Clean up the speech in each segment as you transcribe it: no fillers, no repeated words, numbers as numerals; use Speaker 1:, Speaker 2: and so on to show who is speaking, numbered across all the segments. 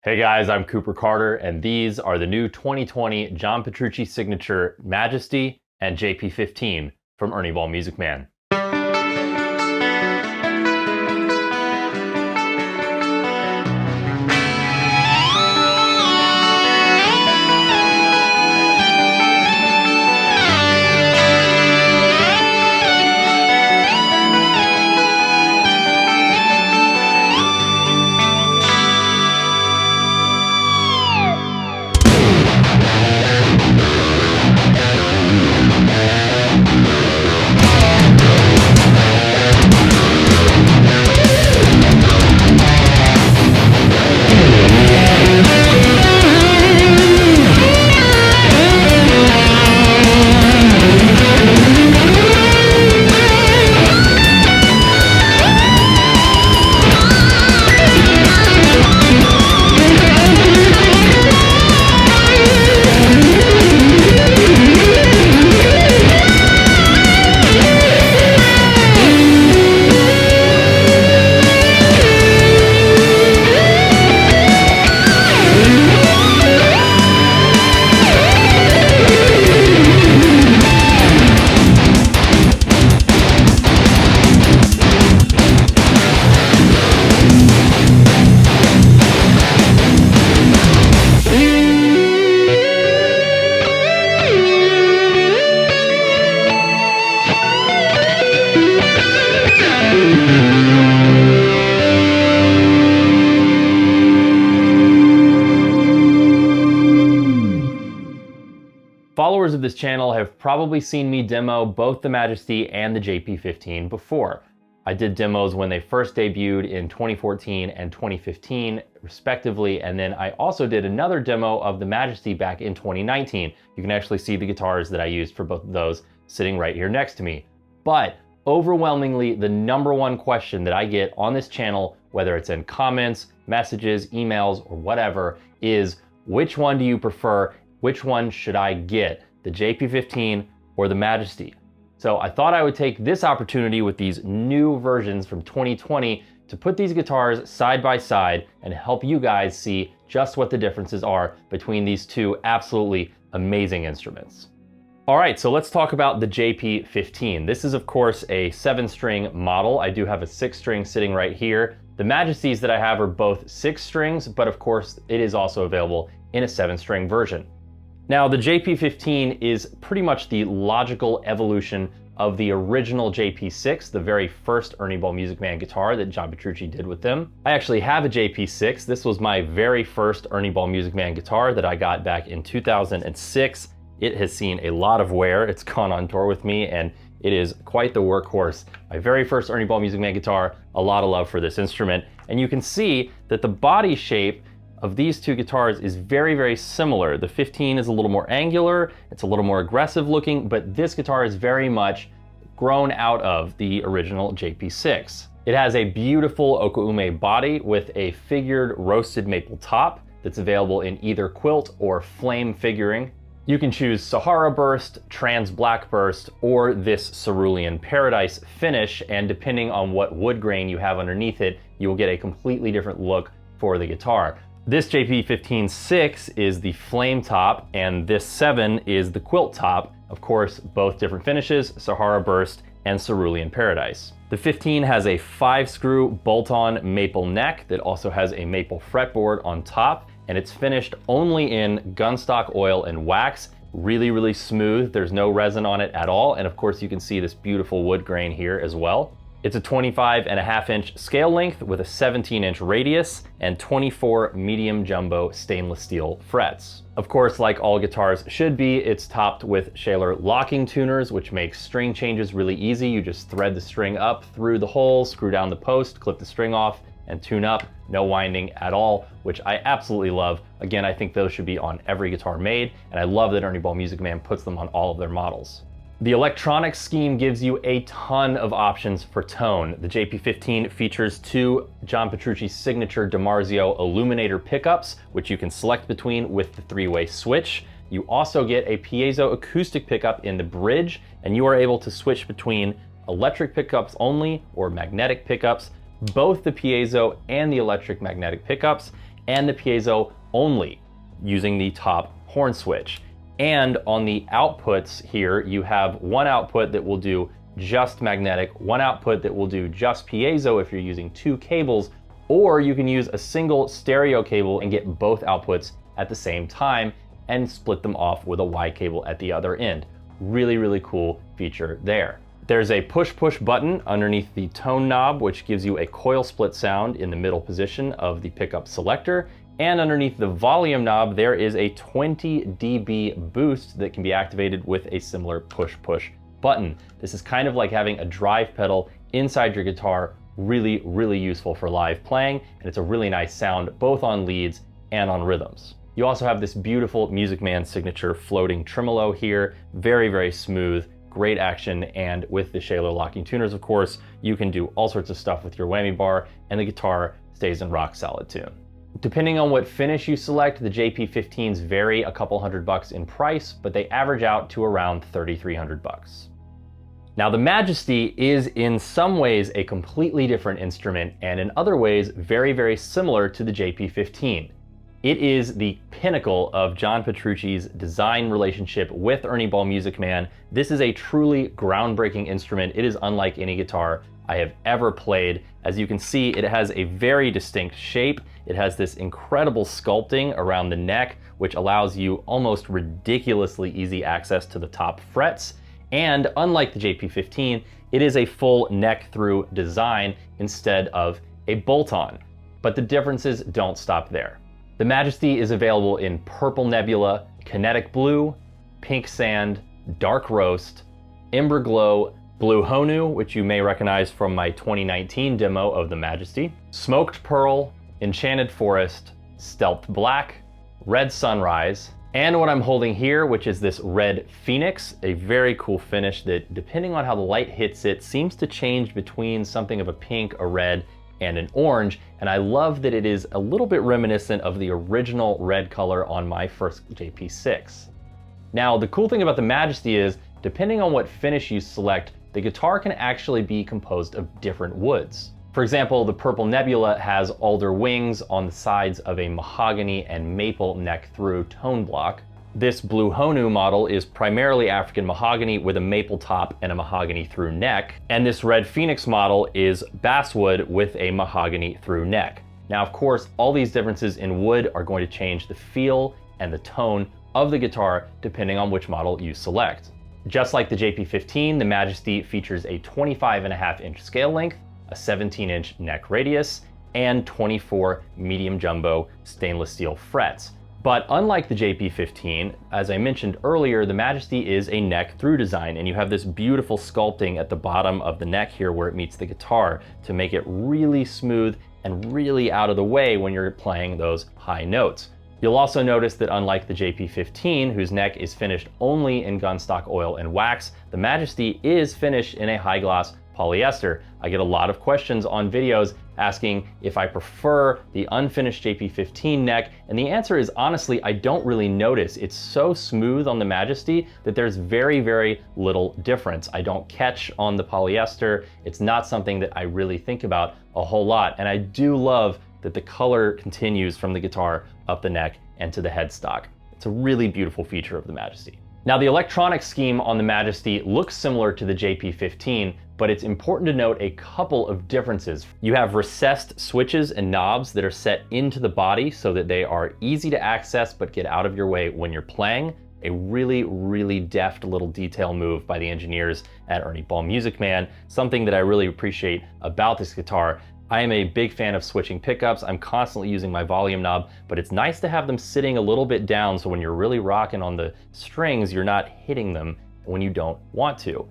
Speaker 1: Hey guys, I'm Cooper Carter, and these are the new 2020 John Petrucci signature Majesty and JP15 from Ernie Music Man. Followers of this channel have probably seen me demo both the Majesty and the JP15 before. I did demos when they first debuted in 2014 and 2015 respectively, and then I also did another demo of the Majesty back in 2019. You can actually see the guitars that I used for both of those sitting right here next to me. But overwhelmingly, the number one question that I get on this channel, whether it's in comments, messages, emails, or whatever, is which one do you prefer? Which one should I get, the JP15 or the Majesty? So I thought I would take this opportunity with these new versions from 2020 to put these guitars side by side and help you guys see just what the differences are between these two absolutely amazing instruments. All right, so let's talk about the JP15. This is of course a 7-string model. I do have a 6-string sitting right here. The Majesties that I have are both 6 strings, but of course it is also available in a 7-string version. Now, the JP15 is pretty much the logical evolution of the original JP6, the very first Ernie Music Man guitar that John Petrucci did with them. I actually have a JP6. This was my very first Ernie Music Man guitar that I got back in 2006. It has seen a lot of wear. It's gone on tour with me, and it is quite the workhorse. My very first Ernie Music Man guitar, a lot of love for this instrument. And you can see that the body shape of these two guitars is very, very similar. The 15 is a little more angular, it's a little more aggressive looking, but this guitar is very much grown out of the original JP6. It has a beautiful okaume body with a figured roasted maple top that's available in either quilt or flame figuring. You can choose Sahara Burst, Trans Black Burst, or this Cerulean Paradise finish, and depending on what wood grain you have underneath it, you will get a completely different look for the guitar. This JP15 6 is the flame top, and this 7 is the quilt top. Of course, both different finishes, Sahara Burst and Cerulean Paradise. The 15 has a 5-screw bolt-on maple neck that also has a maple fretboard on top, and it's finished only in gunstock oil and wax. Really, really smooth. There's no resin on it at all, and of course you can see this beautiful wood grain here as well. It's a 25.5-inch scale length with a 17-inch radius and 24 medium jumbo stainless steel frets. Of course, like all guitars should be, it's topped with Shaler locking tuners, which makes string changes really easy. You just thread the string up through the hole, screw down the post, clip the string off, and tune up. No winding at all, which I absolutely love. Again, I think those should be on every guitar made, and I love that Ernie Music Man puts them on all of their models. The electronic scheme gives you a ton of options for tone. The JP15 features 2 John Petrucci signature DiMarzio Illuminator pickups, which you can select between with the 3-way switch. You also get a piezo acoustic pickup in the bridge, and you are able to switch between electric pickups only or magnetic pickups, both the piezo and the electric magnetic pickups. and the piezo only using the top horn switch. And on the outputs here, you have one output that will do just magnetic, one output that will do just piezo if you're using 2 cables, or you can use a single stereo cable and get both outputs at the same time and split them off with a Y cable at the other end. Really, really cool feature there. There's a push-push button underneath the tone knob, which gives you a coil split sound in the middle position of the pickup selector. And underneath the volume knob, there is a 20 dB boost that can be activated with a similar push-push button. This is kind of like having a drive pedal inside your guitar. Really, really useful for live playing, and it's a really nice sound both on leads and on rhythms. You also have this beautiful Music Man signature floating tremolo here. Very, very smooth, great action, and with the Shaler locking tuners, of course, you can do all sorts of stuff with your whammy bar, and the guitar stays in rock solid tune. Depending on what finish you select, the JP15s vary a couple $100 in price, but they average out to around $3,300. Now, the Majesty is in some ways a completely different instrument, and in other ways very, very similar to the JP15. It is the pinnacle of John Petrucci's design relationship with Ernie Ball Music Man. This is a truly groundbreaking instrument. It is unlike any guitar I have ever played. As you can see, it has a very distinct shape. It has this incredible sculpting around the neck, which allows you almost ridiculously easy access to the top frets. And unlike the JP15, it is a full neck-through design instead of a bolt-on. But the differences don't stop there. The Majesty is available in Purple Nebula, Kinetic Blue, Pink Sand, Dark Roast, Ember Glow, Blue Honu, which you may recognize from my 2019 demo of the Majesty, Smoked Pearl, Enchanted Forest, Stealth Black, Red Sunrise, and what I'm holding here, which is this Red Phoenix, a very cool finish that, depending on how the light hits it, seems to change between something of a pink, a red, and an orange. And I love that it is a little bit reminiscent of the original red color on my first JP6. Now, the cool thing about the Majesty is, depending on what finish you select, the guitar can actually be composed of different woods. For example, the Purple Nebula has alder wings on the sides of a mahogany and maple neck-through tone block. This Blue Honu model is primarily African mahogany with a maple top and a mahogany through neck. And this Red Phoenix model is basswood with a mahogany through neck. Now, of course, all these differences in wood are going to change the feel and the tone of the guitar depending on which model you select. Just like the JP15, the Majesty features a 25.5-inch scale length, a 17-inch neck radius, and 24 medium jumbo stainless steel frets. But unlike the JP15, as I mentioned earlier, the Majesty is a neck through design, and you have this beautiful sculpting at the bottom of the neck here where it meets the guitar to make it really smooth and really out of the way when you're playing those high notes. You'll also notice that unlike the JP15, whose neck is finished only in gunstock oil and wax, the Majesty is finished in a high gloss polyester. I get a lot of questions on videos asking if I prefer the unfinished JP15 neck, and the answer is honestly, I don't really notice. It's so smooth on the Majesty that there's very, very little difference. I don't catch on the polyester. It's not something that I really think about a whole lot, and I do love that the color continues from the guitar up the neck and to the headstock. It's a really beautiful feature of the Majesty. Now, the electronic scheme on the Majesty looks similar to the JP15, but it's important to note a couple of differences. You have recessed switches and knobs that are set into the body so that they are easy to access but get out of your way when you're playing. A really, really deft little detail move by the engineers at Ernie Ball Music Man, something that I really appreciate about this guitar. I am a big fan of switching pickups. I'm constantly using my volume knob, but it's nice to have them sitting a little bit down so when you're really rocking on the strings, you're not hitting them when you don't want to.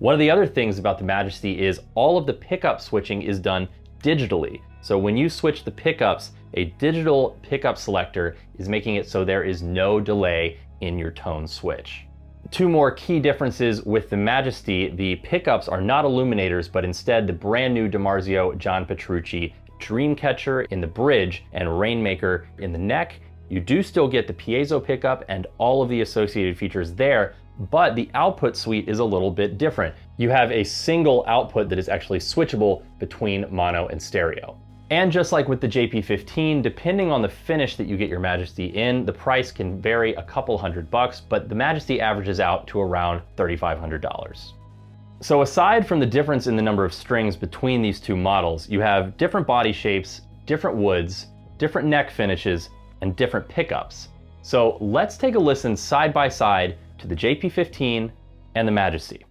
Speaker 1: One of the other things about the Majesty is all of the pickup switching is done digitally. So when you switch the pickups, a digital pickup selector is making it so there is no delay in your tone switch. Two more key differences with the Majesty: the pickups are not illuminators, but instead the brand new DiMarzio John Petrucci Dreamcatcher in the bridge and Rainmaker in the neck. You do still get the piezo pickup and all of the associated features there, but the output suite is a little bit different. You have a single output that is actually switchable between mono and stereo. And just like with the JP15, depending on the finish that you get your Majesty in, the price can vary a couple $100, but the Majesty averages out to around $3,500. So aside from the difference in the number of strings between these two models, you have different body shapes, different woods, different neck finishes, and different pickups. So let's take a listen side by side to the JP15 and the Majesty.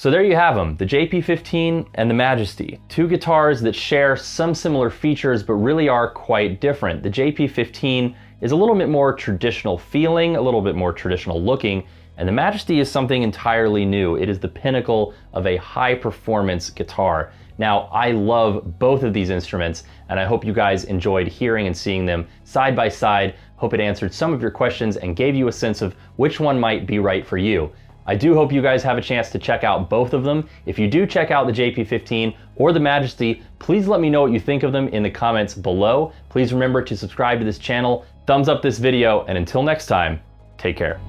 Speaker 1: So there you have them, the JP15 and the Majesty. Two guitars that share some similar features but really are quite different. The JP15 is a little bit more traditional feeling, a little bit more traditional looking, and the Majesty is something entirely new. It is the pinnacle of a high performance guitar. Now, I love both of these instruments, and I hope you guys enjoyed hearing and seeing them side by side. Hope it answered some of your questions and gave you a sense of which one might be right for you. I do hope you guys have a chance to check out both of them. If you do check out the JP15 or the Majesty, please let me know what you think of them in the comments below. Please remember to subscribe to this channel, thumbs up this video, and until next time, take care.